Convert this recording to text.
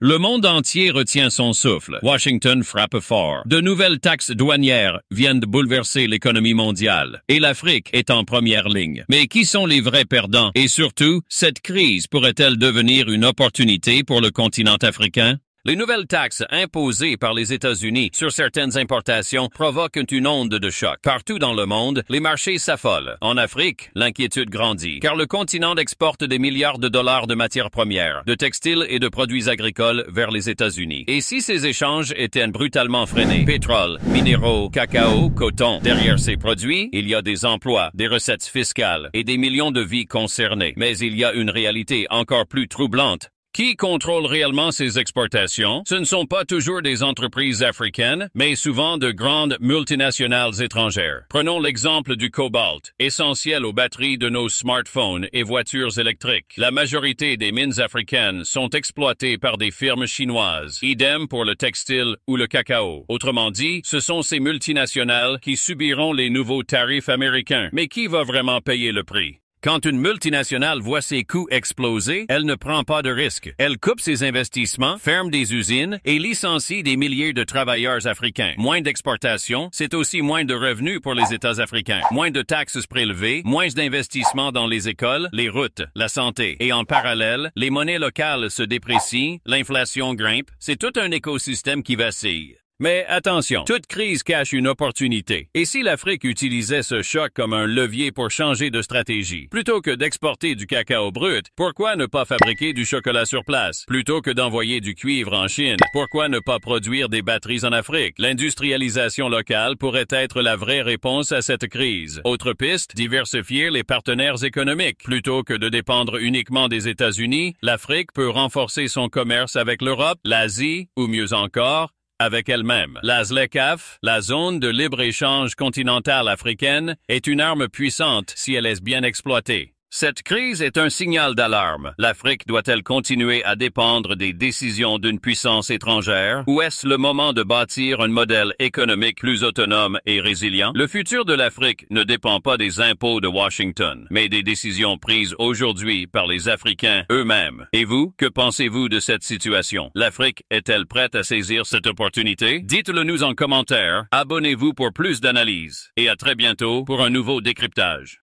Le monde entier retient son souffle. Washington frappe fort. De nouvelles taxes douanières viennent de bouleverser l'économie mondiale. Et l'Afrique est en première ligne. Mais qui sont les vrais perdants? Et surtout, cette crise pourrait-elle devenir une opportunité pour le continent africain? Les nouvelles taxes imposées par les États-Unis sur certaines importations provoquent une onde de choc. Partout dans le monde, les marchés s'affolent. En Afrique, l'inquiétude grandit, car le continent exporte des milliards de dollars de matières premières, de textiles et de produits agricoles vers les États-Unis. Et si ces échanges étaient brutalement freinés, pétrole, minéraux, cacao, coton, derrière ces produits, il y a des emplois, des recettes fiscales et des millions de vies concernées. Mais il y a une réalité encore plus troublante. Qui contrôle réellement ces exportations? Ce ne sont pas toujours des entreprises africaines, mais souvent de grandes multinationales étrangères. Prenons l'exemple du cobalt, essentiel aux batteries de nos smartphones et voitures électriques. La majorité des mines africaines sont exploitées par des firmes chinoises. Idem pour le textile ou le cacao. Autrement dit, ce sont ces multinationales qui subiront les nouveaux tarifs américains. Mais qui va vraiment payer le prix? Quand une multinationale voit ses coûts exploser, elle ne prend pas de risques. Elle coupe ses investissements, ferme des usines et licencie des milliers de travailleurs africains. Moins d'exportations, c'est aussi moins de revenus pour les États africains. Moins de taxes prélevées, moins d'investissements dans les écoles, les routes, la santé. Et en parallèle, les monnaies locales se déprécient, l'inflation grimpe. C'est tout un écosystème qui vacille. Mais attention, toute crise cache une opportunité. Et si l'Afrique utilisait ce choc comme un levier pour changer de stratégie? Plutôt que d'exporter du cacao brut, pourquoi ne pas fabriquer du chocolat sur place? Plutôt que d'envoyer du cuivre en Chine, pourquoi ne pas produire des batteries en Afrique? L'industrialisation locale pourrait être la vraie réponse à cette crise. Autre piste, diversifier les partenaires économiques. Plutôt que de dépendre uniquement des États-Unis, l'Afrique peut renforcer son commerce avec l'Europe, l'Asie ou mieux encore, avec elle-même. La ZLECAf, la zone de libre-échange continentale africaine, est une arme puissante si elle est bien exploitée. Cette crise est un signal d'alarme. L'Afrique doit-elle continuer à dépendre des décisions d'une puissance étrangère? Ou est-ce le moment de bâtir un modèle économique plus autonome et résilient? Le futur de l'Afrique ne dépend pas des impôts de Washington, mais des décisions prises aujourd'hui par les Africains eux-mêmes. Et vous, que pensez-vous de cette situation? L'Afrique est-elle prête à saisir cette opportunité? Dites-le nous en commentaire. Abonnez-vous pour plus d'analyses. Et à très bientôt pour un nouveau décryptage.